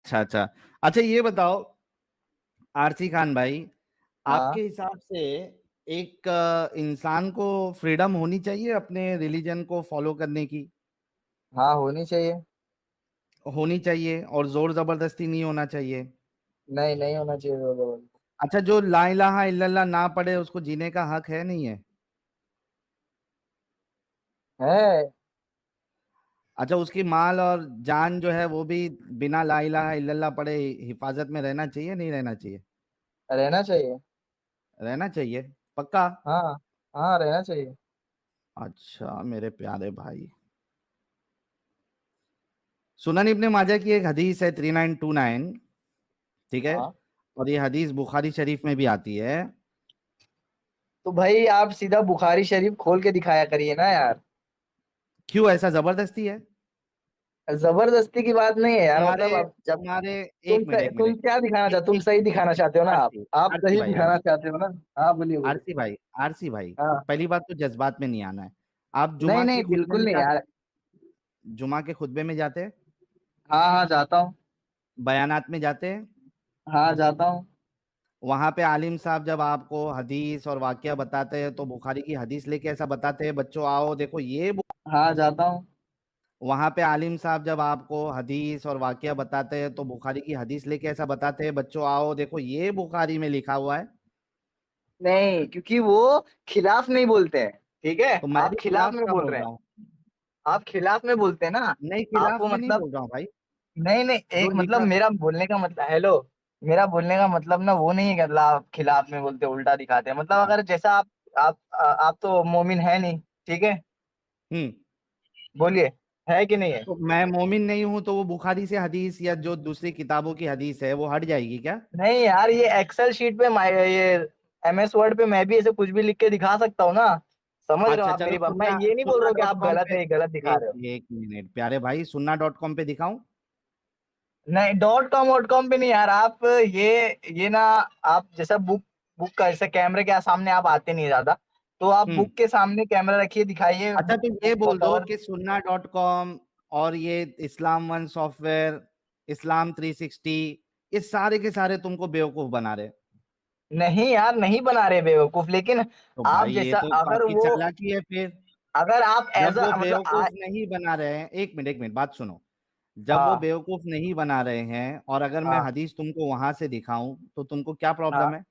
अच्छा अच्छा। अच्छा ये बताओ आरसी खान भाई, हाँ आपके हिसाब से एक इंसान को फ्रीडम होनी चाहिए अपने रिलीजन को फॉलो करने की? हाँ, होनी चाहिए। होनी चाहिए, और जोर जबरदस्ती नहीं होना चाहिए? नहीं, नहीं होना चाहिए जबरदस्ती। अच्छा, जो ला इलाहा इल्लल्लाह ना पढ़े उसको जीने का हक है नहीं है? है। अच्छा, उसकी माल और जान जो है वो भी बिना ला इलाहा इल्लल्लाह पढ़े हिफाजत में रहना चाहिए नहीं रहना चाहिए? रहना चाहिए। रहना चाहिए, पक्का? हाँ। हाँ, रहना चाहिए। अच्छा मेरे प्यारे भाई, सुनन इब्ने माजा की एक हदीस है 3929, ठीक है, हाँ, और ये हदीस बुखारी शरीफ में भी आती है। तो भाई आप सीधा बुखारी शरीफ खोल के दिखाया करिए ना यार। क्यों, ऐसा जबरदस्ती है? जबरदस्ती की बात नहीं है यार, तुम्हारे मतलब आप जब तुम्हारे तुम एक मिनट एक तुम मिनट क्या दिखाना चाहते हो, तुम एक सही मिनट दिखाना चाहते हो ना, आप आरसी आप आरसी सही भाई दिखाना आरसी चाहते हो ना। हाँ, बोलिए बोलिए। आरसी भाई आरसी भाई, हाँ। पहली बात तो जज्बात में नहीं आना है। आप नहीं जुमा के नहीं, खुतबे बिल्कुल में नहीं जाते? यार। जुमा के खुतबे में जाते हैं? हाँ हाँ, जाता हूँ। बयानात में जाते हैं? हाँ, जाता हूँ। वहां पे आलिम साहब जब आपको हदीस और वाकया बताते हैं तो बुखारी की हदीस लेके ऐसा बताते हैं, बच्चों आओ देखो ये हाँ, जाता हूँ। वहां पे आलिम साहब जब आपको हदीस और वाकया बताते हैं तो बुखारी की हदीस लेके ऐसा बताते हैं, बच्चों आओ देखो ये बुखारी में लिखा हुआ है? नहीं, क्योंकि वो खिलाफ नहीं बोलते हैं। ठीक है, तो मैं आप भी खिलाफ खिलाफ में का बोल बोल रहे रहा हैं। हूँ। आप खिलाफ में बोलते हैं ना। नहीं, आपको खिलाफ में नहीं मतलब, बोल रहा हूँ भाई। नहीं नहीं, जो एक मतलब लिखा, मेरा बोलने का मतलब, हेलो, मेरा बोलने का मतलब ना वो नहीं है कि मतलब आप खिलाफ में बोलते उल्टा दिखाते हैं, मतलब हाँ, अगर जैसा आप तो मोमिन है नहीं। ठीक है। हम्म। बोलिए, है कि नहीं है। तो मैं मोमिन नहीं हूं तो वो बुखारी से हदीस या जो दूसरी किताबों की हदीस है वो हट जाएगी क्या? नहीं यार, ये एक्सेल शीट पे ये MS वर्ड पे मैं भी ऐसे कुछ भी लिख के दिखा सकता हूँ ना। समझ रहे हो अच्छा आप चलो, मेरी बात, मैं सुन्ना ये नहीं बोल सुन्ना रहा हूँ कि डॉट आप कॉम गलत पे, है, गलत दिखा एक रहे हो। एक मिनट प्यारे भाई, सुन्ना डॉट कॉम पे दिखाऊं? नहीं, .com पे नहीं यार, आप ये ना, आप जैसा बुक बुक का जैसे कैमरे के सामने आप आते नहीं ज्यादा, तो आप हम्म। बुक के सामने कैमरा रखिए, दिखाइए अच्छा बुक तो ये बुक का बोल दो कवर। कि सुन्ना डॉट कॉम और ये इस्लाम वन सॉफ्टवेयर, इस्लाम 360, ये सारे के सारे तुमको बेवकूफ बना रहे? नहीं यार, नहीं बना रहे बेवकूफ, लेकिन तो आप भाई ये जैसा, तो अगर काफी वो, चालाकी है फिर। अगर आप जब एज वो अ मतलब बेवकूफ नहीं बना रहे हैं, एक मिनट बात सुनो, जब वो हाँ बेवकूफ नहीं बना रहे हैं और अगर मैं हाँ हदीस तुमको वहां से दिखाऊं तो तुमको क्या हाँ। प्रॉब्लम है?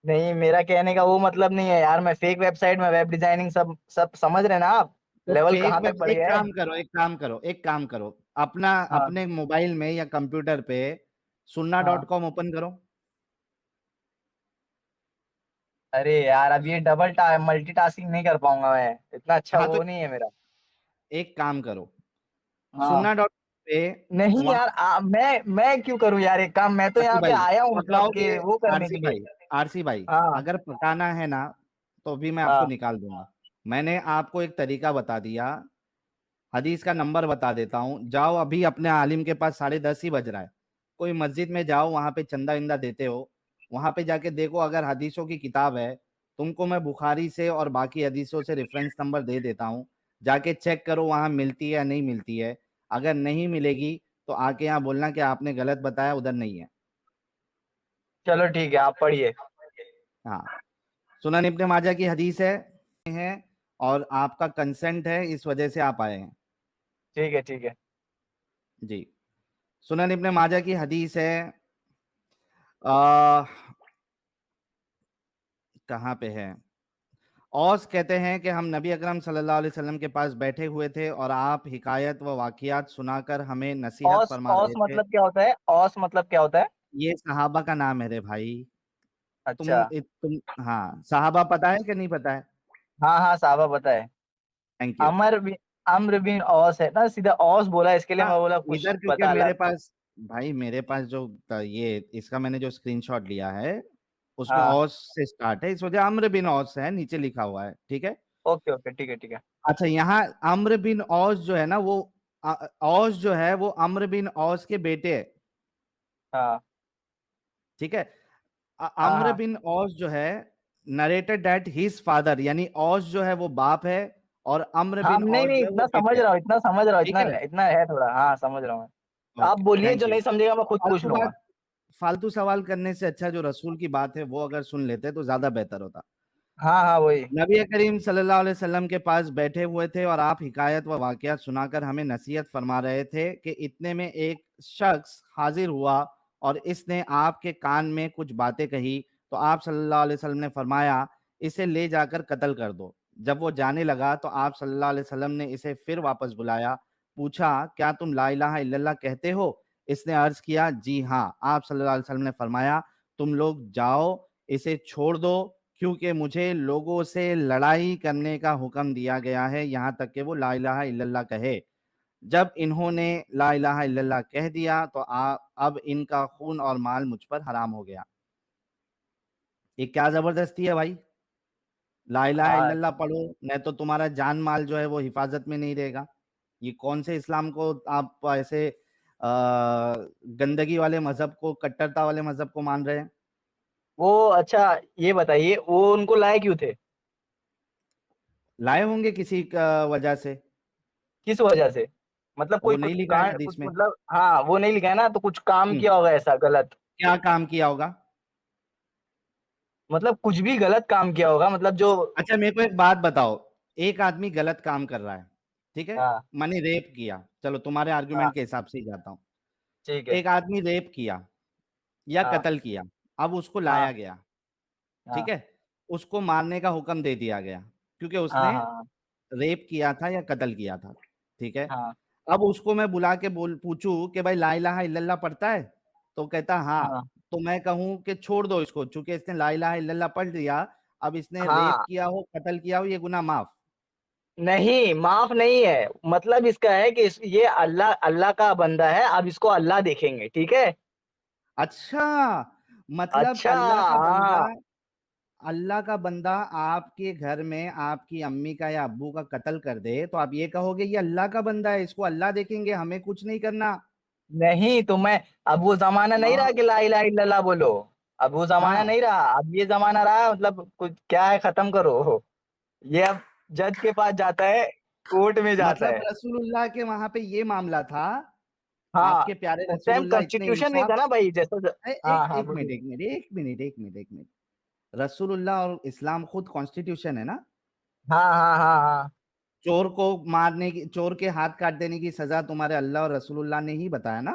नहीं, मेरा कहने का वो मतलब नहीं है यार, मैं फेक वेबसाइट में वेब डिजाइनिंग सब सब समझ रहे हैं ना आप, तो लेवल फेक कहाँ तक वेब, बढ़ गया है। एक काम करो, अपना हाँ। अपने मोबाइल में या कंप्यूटर पे सुन्ना डॉट हाँ। कॉम ओपन करो। अरे यार, अब ये मल्टीटास्किंग नहीं कर पाऊंगा मैं, इतना अच्छा हाँ तो वो नहीं है मेरा। एक काम करो, हाँ। सुन्ना डॉट पे, नहीं वहां, यार, मैं क्यों करूँ यार एक काम, मैं तो आरसी यहाँ पे भाई आया हूँ मतलब पकाओगे, कि वो करने आरसी के लिए। भाई आरसी भाई हाँ अगर पकाना है ना तो भी मैं आपको हाँ निकाल दूंगा। मैंने आपको एक तरीका बता दिया, हदीस का नंबर बता देता हूँ, जाओ अभी अपने आलिम के पास, 10:30 ही बज रहा है, कोई मस्जिद में जाओ, वहां पे चंदा इंदा देते हो, वहां पे जाके देखो अगर हदीसों की किताब है, तुमको मैं बुखारी से और बाकी हदीसों से रेफरेंस नंबर दे देता हूँ, जाके चेक करो वहां मिलती है या नहीं मिलती है। अगर नहीं मिलेगी तो आके यहाँ बोलना कि आपने गलत बताया, उधर नहीं है। चलो ठीक है, आप पढ़िए। हाँ, सुनन इब्ने माजा की हदीस है और आपका कंसेंट है, इस वजह से आप आए हैं। ठीक है ठीक है। जी, सुनन इब्ने माजा की हदीस है, आ, कहाँ पे है? औस कहते हैं कि हम नबी अकरम सल्लल्लाहु अलैहि वसल्लम के पास बैठे हुए थे और आप हिकायत व वाकियात सुनाकर हमें नसीहत औस फरमा औस रहे थे। मतलब क्या होता है, औस मतलब क्या होता है। ये सहाबा का नाम है रे भाई। अच्छा। तुम हाँ, सहाबा पता है कि नहीं पता है? हाँ हाँ, साहबा पता है। Thank you. अमर बिन अम्र बिन औस है ना, सीधा औस बोला, इसके लिए हाँ, मैं बोला कुछ इधर क्योंकि पता मेरे अलग। पास, भाई मेरे पास जो ये इसका मैंने जो स्क्रीनशॉट लिया है उसमें हाँ। औस से स्टार्ट है, इस वजह अम्र बिन औस है नीचे लिखा हुआ है, ठीक है। ओके ओके, ठीक है ठीक है। अच्छा, यहाँ अम्र बिन औस जो है ना वो, औस जो है वो अम्र बिन औस के बेटे है, हाँ ठीक है। हाँ अम्र हाँ। बिन औस जो है नरेटेड दैट हिज फादर, यानी औस जो है वो बाप है और अम्र हाँ, बिन नहीं औस नहीं, जो है वो इतना समझ बेटे है, रहा हूँ, इतना समझ रहा हूँ, ठीक इतना है। इतना है थोड़ा, हाँ समझ रहा हूँ मैं। आप ओके, बोलिए, थैंक जो यू। नहीं समझेगा मैं खुद पूछ फालतू लूँगा। बात फालतू सवाल करने से अच्छा जो रसूल की बात है वो अगर सुन लेते तो ज़्यादा बेहतर होता। हाँ, हाँ, वही। नबी करीम सल्लल्लाहु अलैहि वसल्लम के पास बैठे हुए थे और आप हिकायत व वाक़ियात सुनाकर हमें नसीहत फरमा रहे थे कि इतने में एक शख्स हाजिर हुआ और इसने आपके कान में कुछ बातें कही, तो आप सल्लल्लाहु अलैहि वसल्लम ने फरमाया, इसे ले जाकर कत्ल कर दो। जब वो जाने लगा तो आप सल्लल्लाहु अलैहि वसल्लम ने इसे फिर वापस बुलाया, पूछा, क्या तुम ला इलाहा इल्लल्लाह कहते हो? इसने अर्ज़ किया, जी हाँ। आप सल्लल्लाहु अलैहि वसल्लम ने फरमाया, तुम लोग जाओ, इसे छोड़ दो, क्योंकि मुझे लोगों से लड़ाई करने का हुक्म दिया गया है, यहाँ तक कि वो ला इलाहा इल्लल्लाह कहे। जब इन्होंने ला इलाहा इल्लल्लाह कह दिया तो अब इनका खून और माल मुझ पर हराम हो गया। ये क्या ज़बरदस्ती है भाई? ला इलाहा हाँ, इल्लल्लाह पढ़ो, नहीं तो तुम्हारा जान माल जो है वो हिफाज़त में नहीं रहेगा। ये कौन से इस्लाम को आप ऐसे गंदगी वाले मज़हब को, कट्टरता वाले मज़हब को मान रहे हैं? वो अच्छा ये बताइए, वो उनको लाए क्यों थे? लाए होंगे किसी वजह से, किस वजह से? मतलब वो कोई कुछ नहीं लिखा है कांड कुछ हदीस में। मतलब हाँ, वो नहीं लिखा है ना, तो कुछ काम हुँ, किया होगा ऐसा गलत। क्या काम किया होगा? मतलब कुछ भी गलत काम किया होगा, मतलब जो अच्छा मेरे को एक बात बताओ, एक आदमी गलत काम कर रहा है, ठीक है? हाँ, माने रेप किया, चलो तुम्हारे हाँ, आर्गुमेंट के हिसाब से ही जाता हूँ। ठीक है। एक आदमी रेप किया या हाँ, कत्ल किया, अब उसको हाँ, लाया गया, हाँ, ठीक है? उसको मारने का हुक्म दे दिया गया, क्योंकि हाँ, उसने हाँ, रेप किया था या कत्ल किया था, ठीक है? हाँ, अब उसको मैं बुला के पूछूँ कि भाई ला इलाहा इल्लल्लाह पढ़ता है? तो कहता हाँ, हाँ, तो मैं कहूँ कि छोड़ दो इसको, चूँकि इसने ला इलाहा इल्लल्लाह पढ़ लिया, अब इसने रेप हाँ। किया हो, कत्ल किया हो, ये गुनाह माफ़। नहीं, माफ नहीं है। मतलब इसका है कि ये अल्लाह अल्लाह का बंदा है, अब इसको अल्लाह देखेंगे, ठीक है? अच्छा, मतलब अच्छा, हाँ। अल्लाह का बंदा आपके घर में आपकी अम्मी का या अब्बू का कत्ल कर दे, तो आप ये कहोगे ये अल्लाह का बंदा है, इसको अल्लाह देखेंगे, हमें कुछ नहीं करना। नहीं तो मैं अब वो ज़माना नहीं हाँ, रहा कि ला इलाहा इल्लल्लाह बोलो। अब वो ज़माना हाँ, नहीं रहा, अब ये ज़माना रहा, मतलब कुछ क्या है, खत्म करो। ये अब जज के पास जाता है, कोर्ट में जाता मतलब है। रसूलुल्लाह के वहाँ पे ये मामला था, हाँ, आपके प्यारे उस टाइम रसूलुल्लाह इतने कॉन्स्टिट्यूशन नहीं इंसाफ। था ना भाई, जैसे ज हाँ, हाँ, एक मिनट, बोलिए। एक मिनट, एक मिनट, एक मिनट, एक मिनट। रसूलुल्लाह और इस्लाम खुद कॉन्स्टिट्यूशन है ना? हाँ, हाँ, हाँ, हाँ। चोर के हाथ काट देने की सजा तुम्हारे अल्लाह और रसूलुल्लाह ने ही बताया ना?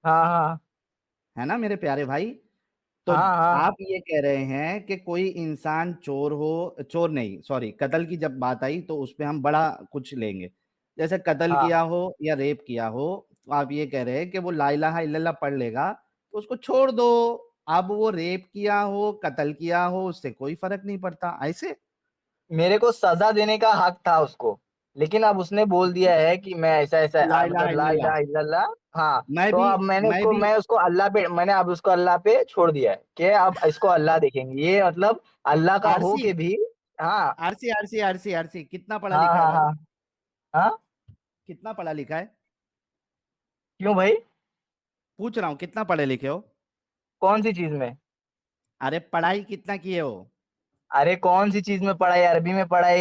हाँ, हाँ। है ना मेरे प्यारे भाई? तो हाँ, हाँ। आप ये कह रहे हैं कि कोई इंसान चोर हो, चोर नहीं, सॉरी, कत्ल की जब बात आई तो उसपे हम बड़ा कुछ लेंगे। जैसे कत्ल हाँ। किया हो या रेप किया हो, तो आप ये कह रहे हैं कि वो ला इलाहा इल्लल्लाह पढ़ लेगा, तो उसको छोड़ दो। अब वो रेप किया हो, कत्ल किया हो, उससे कोई फ़र्क नहीं पड़ता, ऐसे? मेरे को सज़ा देने का हक था उसको, लेकिन अब उसने बोल दिया है कि मैं ऐसा-ऐसा ला इलाहा मतलब ला इल्लल्लाह। इलाहा इल्लल्लाह। हाँ, मैं तो भी अब मैं भी मैंने अब उसको अल्लाह पे छोड़ दिया है कि अब इसको अल्लाह देखेंगे। ये मतलब अल्लाह का हो आरसी के भी हाँ, आरसी आरसी आरसी आरसी कितना पढ़ा हाँ, लिखा है हाँ, भाई? हाँ। हाँ? कितना पढ़ा लिखा है? क्यों भाई? पूछ रहा हूँ, कितना पढ़े लिखे हो? कौन-सी चीज़ में? अरे पढ़ाई कितना किए हो? अरे कौन-सी चीज़ में पढ़ा है? अरबी में पढ़ा है,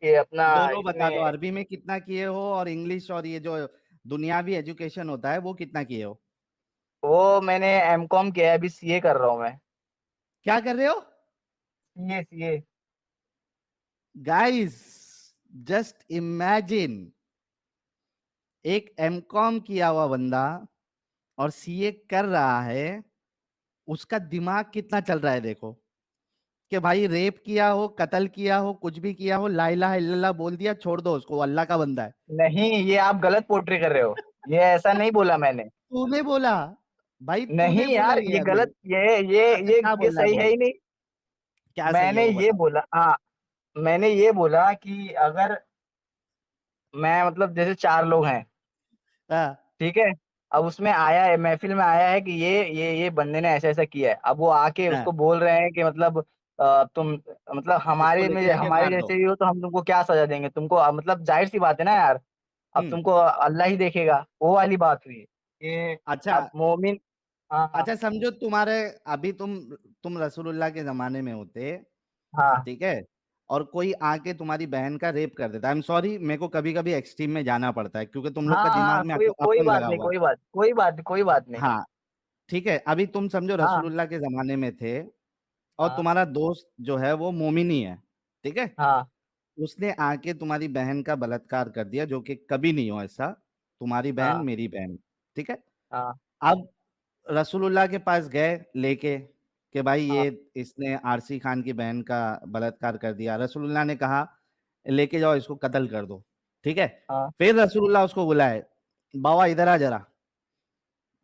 ये अपना दोनों बता दो, इसमें अरबी में कितना किए हो और इंग्लिश और ये जो दुनियावी एजुकेशन होता है वो कितना किए हो? वो मैंने एमकॉम किया है, अभी सीए कर रहा हूँ मैं। क्या कर रहे हो? CA, CA. Guys, just imagine, एक एमकॉम किया हुआ बंदा और सीए कर रहा है, उसका दिमाग कितना चल रहा है देखो, कि भाई रेप किया हो, कत्ल किया हो, कुछ भी किया हो, ला इलाहा इल्लल्लाह बोल दिया, छोड़ दो उसको, वो अल्लाह का बंदा है। नहीं, ये आप गलत पोर्ट्रे कर रहे हो। ये ऐसा नहीं बोला मैंने। तूने बोला, भाई नहीं तूने बोला यार, ये ये अभी। गलत ये ये अच्छा ये क्या ये बोल रहा है, सही है बोल। ही नहीं। क्या सही है मैंने वो ये बता। बोला हाँ, मैंने ये बोला कि अगर मैं मतलब जैसे 4 लोग हैं, हाँ, ठीक है? अब उसमें आया है, महफ़िल में आया है कि ये बंदे ने ऐसा-ऐसा किया है। अब वो आके हाँ, उसको बोल रहे हैं कि मतलब तुम मतलब इसको लेके जाके हमारे मार दो। जैसे ही हो तो हम तुमको क्या सज़ा देंगे? तुमको मतलब ज़ाहिर-सी बात है ना यार, अब हम्म। तुमको अल्लाह ही देखेगा, वो वाली बात हुई। कि अच्छा, अब मोमिन हाँ, हाँ, अच्छा समझो तुम्हारे, अभी तुम रसूलुल्लाह के जमाने में होते, हाँ, ठीक है? और कोई आके तुम्हारी बहन का रेप कर देता है, आई एम सॉरी, मेरे को कभी कभी एक्सट्रीम में जाना पड़ता है क्योंकि तुम लोग का हाँ हाँ, दिमाग में कोई कोई अकल बात लगा नहीं, हुआ है। कोई बात नहीं। हाँ, ठीक है, अभी तुम समझो हाँ रसूलुल्लाह के जमाने में थे और हाँ तुम्हारा दोस्त जो है वो मोमिनी है, ठीक है, हाँ उसने आके तुम्हारी बहन का बलात्कार कर दिया, जो कि कभी नहीं हो ऐसा, तुम्हारी बहन हाँ मेरी बहन, ठीक है। हाँ अब रसूलुल्लाह के पास गए लेके कि भाई हाँ ये इसने आरसी खान की बहन का बलात्कार कर दिया, रसूलुल्लाह ने कहा लेके जाओ इसको कत्ल कर दो, ठीक है। हाँ फिर रसूलुल्लाह उसको बुलाए, बाबा इधर आ जरा,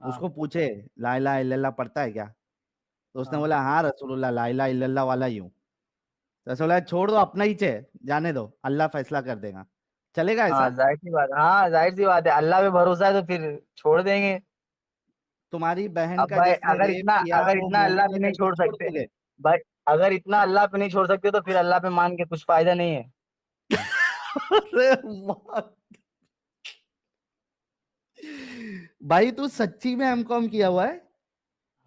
हाँ उसको पूछे ला इलाहा इल्लल्लाह पढ़ता है क्या, तो उसने हाँ बोला हाँ रसूलुल्लाह ला इलाहा इल्लल्लाह वाला ही हूँ। तो रसूलुल्लाह छोड़ दो अपना ही चे, जाने दो अल्लाह फैसला कर देगा, चलेगा हाँ, ऐसा। जाहिर सी बात, हाँ जाहिर सी बात है, अल्लाह पे भरोसा है तो फिर छोड़ देंगे। तुम्हारी बहन अब का भाई जिसने रेप किया अगर वो इतना अल्लाह मोमिन है पे नहीं करके छोड़ छोड़ सकते, दोगे। भाई अगर इतना अल्लाह पे नहीं छोड़ सकते तो फिर अल्लाह पे मान के कुछ फायदा नहीं है। अरे वाह। भाई तू सच्ची में एमकॉम किया हुआ है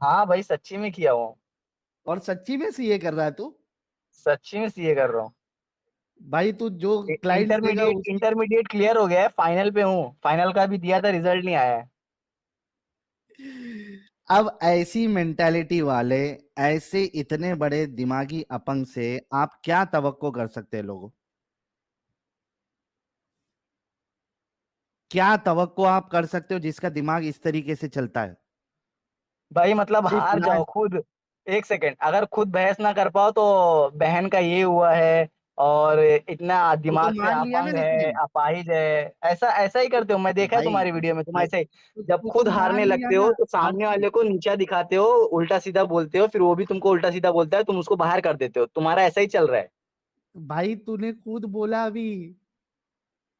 हाँ भाई, सच्ची में किया हूँ। और सच्ची में सीए कर रहा है तू। सच्ची में सीए कर रहा हूँ। भाई तू जो क्लाइंट्स देगा उसकी। इंटरमीडिएट क्लियर हो गया है, फाइनल पे हूँ, फाइनल का भी दिया था, रिजल्ट नहीं आया है। अब ऐसी मेंटालिटी वाले, ऐसे इतने बड़े दिमागी अपंग से आप क्या तवक्को कर सकते हैं लोगों, क्या तवक्को आप कर सकते हो जिसका दिमाग इस तरीके से चलता है। भाई मतलब सिर्फ हार लाड। जाओ खुद। एक सेकंड, अगर खुद बहस ना कर पाओ तो बहन का ये हुआ है, और इतना तो दिमाग से मान लिया ना अपंग है, लेकिन। अपाहिज है, ऐसा ऐसा ही करते हो, मैं देखा है भाई तुम्हारी वीडियो में, तुम भाई ऐसे ही जब तू तो खुद हारने मान लिया लगते हो ना तो सामने आरसी। वाले को नीचा दिखाते हो, उल्टा सीधा बोलते हो, फिर वो भी तुमको उल्टा सीधा बोलता है, तुम उसको बाहर कर देते हो, तुम्हारा ऐसा ही चल रहा है। भाई तूने खुद बोला अभी।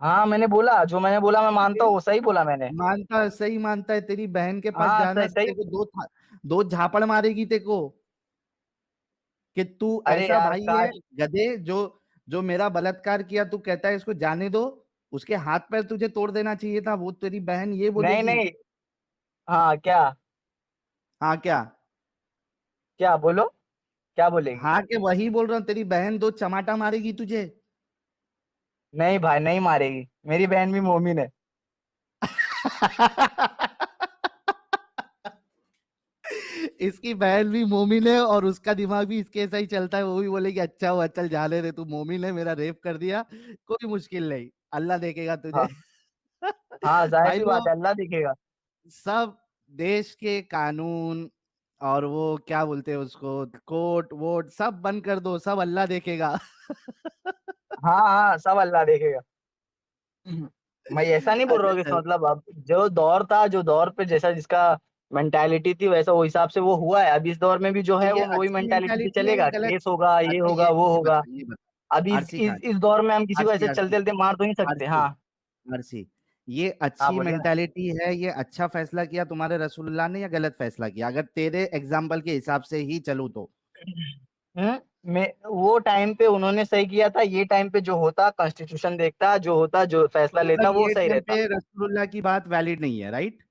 हाँ मैंने बोला, जो मैंने बोला मैं मानता फिर हूँ, वो सही बोला मैंने। मानता सही मानता है, तेरी बहन के पास हाँ जाना सही तो सही। तेरे को दो झापड़ मारेगी तेरे को कि तू अरे ऐसा यार भाई है काश। गधे जो जो मेरा बलात्कार किया, तू कहता है इसको जाने दो, उसके हाथ पैर तुझे तोड़ देना चाहिए था, वो तेरी बहन ये नहीं बोलेगी। नहीं। हाँ क्या? हाँ क्या। क्या बोलो? क्या बोलेगी? हाँ के वही बोल रहा हूँ, तेरी बहन दो चमाटा मारेगी तुझे। नहीं भाई, नहीं मारेगी, मेरी बहन भी मोमिन है। इसकी बहन भी मोमिन है और उसका दिमाग भी इसके ऐसा ही चलता है, वो भी बोलेगी अच्छा हुआ चल जाने दे, तू मोमिन है मेरा रेप कर दिया, कोई मुश्किल नहीं, अल्लाह देखेगा तुझे। हाँ हाँ, जाहिर भाई सी बात वो है, अल्लाह दिखेगा। सब देश के कानून और वो क्या बोलते हैं उसको, कोर्ट वोट सब बंद कर दो, सब अल्लाह देखेगा। हाँ हाँ, सब अल्लाह देखेगा। मैं ऐसा नहीं बोल रहा अच्छा हूँ कि इसका चल। मतलब अब जो दौर था, जो दौर पे जैसा जिसका मेंटालिटी थी वैसा वो हिसाब से वो हुआ है, अब इस दौर में भी जो तो है ये वो वही अच्छी मेंटालिटी से मेंटालिटी है या चलेगा, गलत। केस होगा, ये अच्छा होगा, वो ये होगा। बता ये बता। अब आरसी खान, इस दौर में हम किसी को आरसी ऐसे आरसी चलते चलते मार तो नहीं सकते। आरसी हाँ आरसी, ये हाँ, अच्छी बोलिए ना। मेंटालिटी है, ये अच्छा फैसला किया तुम्हारे रसूलुल्लाह ने या गलत फैसला किया, अगर तेरे एग्जाम्पल के हिसाब से ही चलूं तो। मैं वो टाइम पे उन्होंने सही किया था, ये टाइम पे जो होता कॉन्स्टिट्यूशन देखता, जो होता, जो तो फैसला लेता, मतलब वो ये सही टाइम रहता। पे रसूलुल्लाह की बात वैलिड नहीं है, राइट।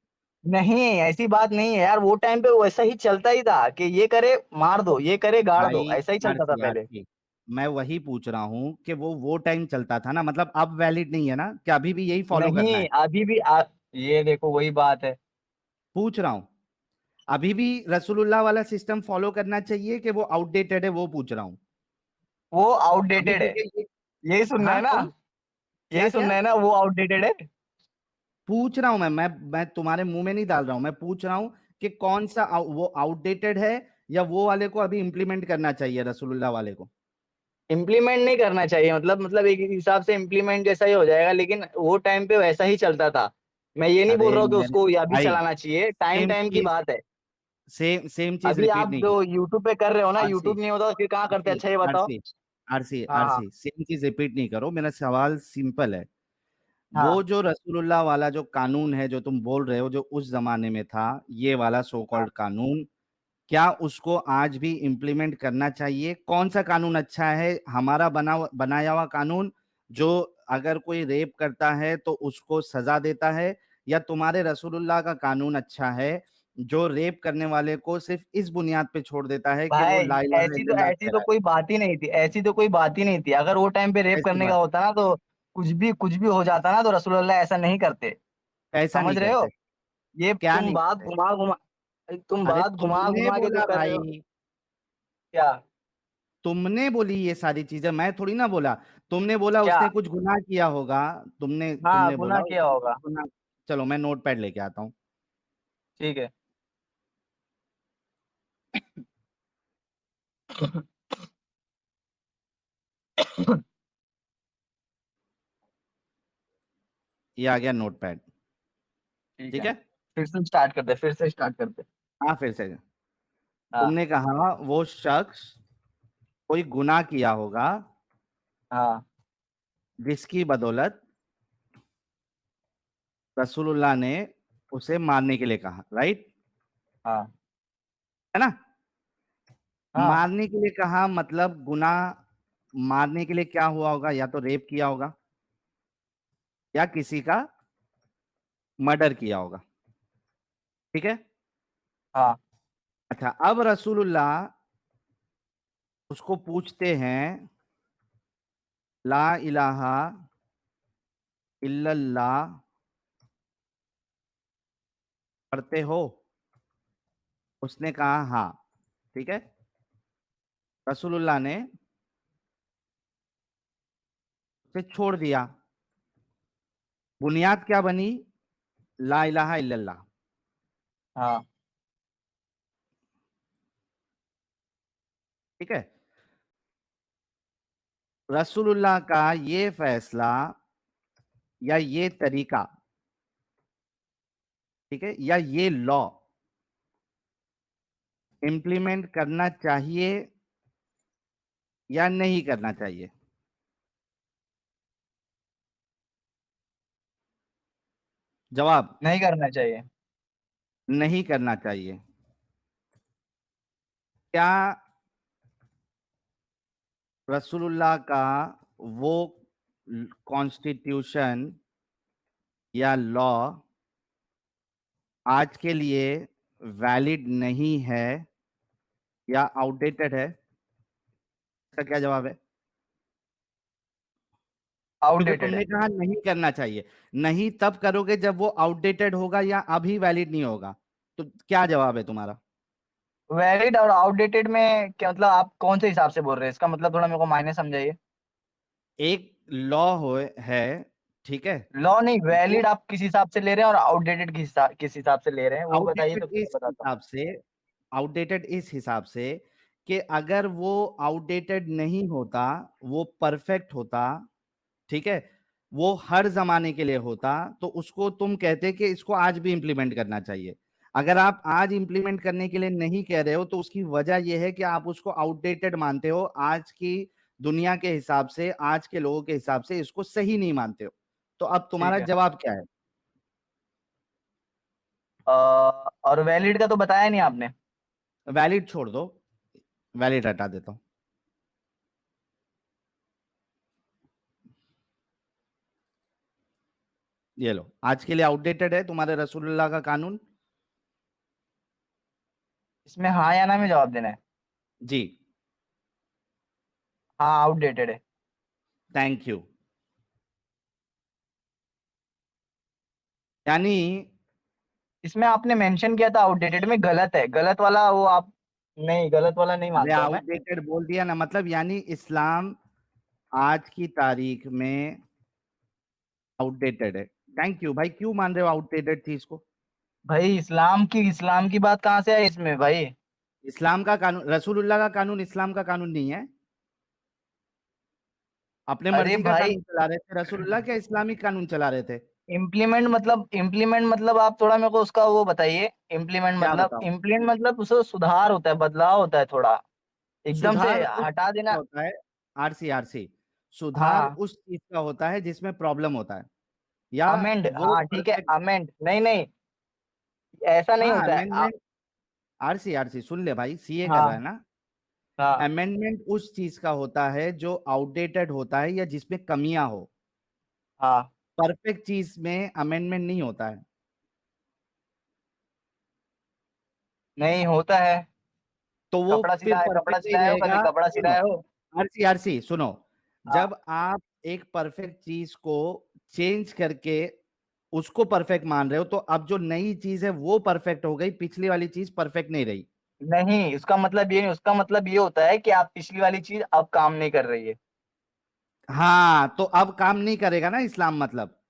नहीं, ऐसी बात नहीं है यार, वो टाइम पे वैसा ही चलता ही था कि ये करे मार दो, ये करे गाड़ दो, भाई ऐसा ही चलता था आरसी पहले। आरसी, मैं वही पूछ रहा हूँ कि वो टाइम चलता था ना, मतलब अब वैलिड नहीं है ना, कि अभी भी यही फॉलो करना नहीं है। अभी भी ये देखो वही बात है। पूछ रहा हूँ, अभी भी रसूलुल्लाह वाला सिस्टम फॉलो करना चाहिए कि वो आउटडेटेड है, वो पूछ रहा हूँ। वो अभी आउटडेटेड है। क्योंकि ये। यही सुनना हाँ है ना? कौन। क्या यही क्या। सुनना है ना, वो आउटडेटेड है। पूछ रहा हूं मैं तुम्हारे मुंह में नहीं डाल रहा हूं, मैं पूछ रहा हूं कि कौन सा वो आउटडेटेड है या वो वाले को अभी इंप्लीमेंट करना चाहिए रसूलुल्लाह वाले को। इम्प्लीमेंट नहीं करना चाहिए, मतलब एक हिसाब से इम्प्लीमेंट जैसा ही हो जाएगा, लेकिन वो टाइम पे वैसा ही चलता था। मैं ये नहीं बोल अरे रहा हूँ कि मेरे उसको ये अभी भाई, चलाना चाहिए, टाइम सेम टाइम की चीज, बात है। सेम सेम चीज अभी रिपीट आप नहीं जो करो। यूट्यूब पे कर रहे हो ना, आरसी यूट्यूब नहीं होता तो फिर कहाँ करते? आरसी अच्छा ये बताओ। आरसी आरसी हाँ हाँ आरसी सेम चीज रिपीट नहीं करो, मेरा सवाल सिंपल है। वो हाँ जो रसूलुल्लाह वाला जो कानून है जो तुम बोल रहे हो, जो उस जमाने में था, ये वाला सो हाँ। कॉल्ड कानून, क्या उसको आज भी इम्प्लीमेंट करना चाहिए, कौन सा कानून अच्छा है, हमारा बनाया हुआ कानून जो अगर कोई रेप करता है तो उसको सजा देता है, या तुम्हारे रसूलुल्लाह का कानून अच्छा है जो रेप करने वाले को सिर्फ इस बुनियाद पे छोड़ देता है कि वो भाई ला इलाहा इल्लल्लाह ऐसी कह तो रहा है। कोई बात ही नहीं थी, ऐसी तो कोई बात ही नहीं थी। अगर वो टाइम पे रेप ऐसी करने का बात होता ना तो कुछ भी हो जाता ना, तो रसूलुल्लाह ऐसा नहीं करते। ऐसा नहीं समझ रहे हो? करते। ये क्या नहीं करते? तुम अरे बात घुमा तुमने घुमा के जो बोला कर रहे हो। भाई, क्या? तुमने बोली ये सारी चीजें, मैं थोड़ी ना बोला। तुमने बोला क्या? उसने कुछ गुनाह किया होगा। तुमने हाँ, तुमने बोला गुनाह किया उसने कुछ होगा। गुनाह। चलो मैं नोट पैड लेके आता हूँ। ठीक है। ये आ गया नोट पैड। ठीक ठीक है, है। फिर से स्टार्ट करते, फिर से स्टार्ट करते। हाँ फिर से। हाँ। तुमने कहा वो शख्स कोई गुनाह किया होगा हाँ। जिसकी बदौलत रसूलुल्लाह ने उसे मारने के लिए कहा, राइट? हाँ। है ना? हाँ। मारने के लिए कहा मतलब गुनाह। मारने के लिए क्या हुआ होगा? या तो रेप किया होगा या किसी का मर्डर किया होगा। ठीक है। हाँ। अच्छा, अब रसूलुल्लाह उसको पूछते हैं, ला इलाहा इल्लल्लाह पढ़ते हो? उसने कहा हाँ। ठीक है। रसूलुल्लाह ने उसे छोड़ दिया। बुनियाद क्या बनी? ला इलाहा इल्लल्लाह। हाँ। ठीक है। रसूलुल्लाह का ये फैसला या ये तरीका, ठीक है, या ये लॉ इम्प्लीमेंट करना चाहिए या नहीं करना चाहिए? जवाब, नहीं करना चाहिए। नहीं करना चाहिए। क्या रसूलुल्लाह का वो कॉन्स्टिट्यूशन या लॉ आज के लिए वैलिड नहीं है या आउटडेटेड है? इसका क्या जवाब है? क्योंकि आउटडेटेड तुमने है। कहा नहीं करना चाहिए। नहीं तब करोगे जब वो आउटडेटेड होगा या अभी वैलिड नहीं होगा। तो क्या जवाब है तुम्हारा? वैलिड और आउटडेटेड में क्या मतलब? आप कौन से हिसाब से बोल रहे हैं? इसका मतलब थोड़ा मेरे को मायने समझाइए। एक लॉ हो है, ठीक है, लॉ नहीं, वो वैलिड आप किस हिसाब से ले रहे हैं और आउटडेटेड किस हिसाब से ले रहे हैं, वो बताइए तो आउटडेटेड फिर इस मैं बताता हूँ। हिसाब से आउटडेटेड इस हिसाब से कि अगर वो आउटडेटेड नहीं होता, वो परफेक्ट होता, ठीक है, वो हर जमाने के लिए होता, तो उसको तुम कहते कि इसको आज भी इंप्लीमेंट करना चाहिए। अगर आप आज इंप्लीमेंट करने के लिए नहीं कह रहे हो तो उसकी वजह यह है कि आप उसको आउटडेटेड मानते हो, आज की दुनिया के हिसाब से, आज के लोगों के हिसाब से इसको सही नहीं मानते हो। तो अब ठीक तुम्हारा है। जवाब क्या है? और वैलिड का तो बताया नहीं आपने। वैलिड छोड़ दो, वैलिड हटा देता हूं। ये लो, आज के लिए आउटडेटेड है तुम्हारे रसूलुल्लाह का कानून। इसमें हाँ या ना में जवाब देना है। जी। हाँ, आउटडेटेड है। Thank you. यानी, इसमें आपने मेंशन किया था आउटडेटेड में, गलत है, गलत वाला वो आप। नहीं, गलत वाला नहीं अरे मानता हूँ मैं। आउटडेटेड बोल दिया ना, मतलब यानी इस्लाम आज की तारीख में आउटडेटेड है। थैंक यू भाई। क्यों मान रहे हो आउटडेटेड चीज को? भाई इस्लाम की बात कहाँ से आई इसमें भाई? इस्लाम का कानून, रसूलुल्लाह का कानून इस्लाम का कानून नहीं है। अपने अरे मर्जी का भाई, कानून चला रहे थे रसूलुल्लाह, क्या इस्लामिक कानून चला रहे थे? इम्प्लीमेंट मतलब आप थोड़ा मेरे को उसका वो बताइए। क्या बताऊं? इम्प्लीमेंट मतलब उसमें सुधार होता है, बदलाव होता है थोड़ा। एकदम से सुधार उस हटा चीज का देना। होता है। आरसी सुधार हाँ। उस चीज का होता है जिसमें प्रॉब्लम होता है, या अमेंड, वो हाँ ठीक है, परफेक्ट। अमेंड नहीं नहीं, ऐसा नहीं हाँ होता है अमेंडमेंट। आरसी सुन ले भाई, सीए कर रहा है हाँ। ना? हाँ। अमेंडमेंट उस चीज का होता है जो आउटडेटेड होता है या जिसमें कमियां हो। हाँ। परफेक्ट चीज में अमेंडमेंट नहीं होता है। नहीं होता है। तो वो फिर कपड़ा परफेक्ट नहीं सिलाए हो, कभी रहेगा। कपड़ा सुनो, सिलाए हो? आरसी आरसी सुनो, हाँ। जब आप एक परफेक्ट चीज को चेंज करके उसको परफेक्ट मान रहे हो, तो अब जो नई चीज है वो परफेक्ट हो गई, पिछली वाली चीज परफेक्ट नहीं रही। नहीं, उसका मतलब ये नहीं, उसका मतलब ये होता है कि आप पिछली वाली चीज अब काम नहीं कर रही है। हाँ, तो अब काम नहीं करेगा ना इस्लाम, मतलब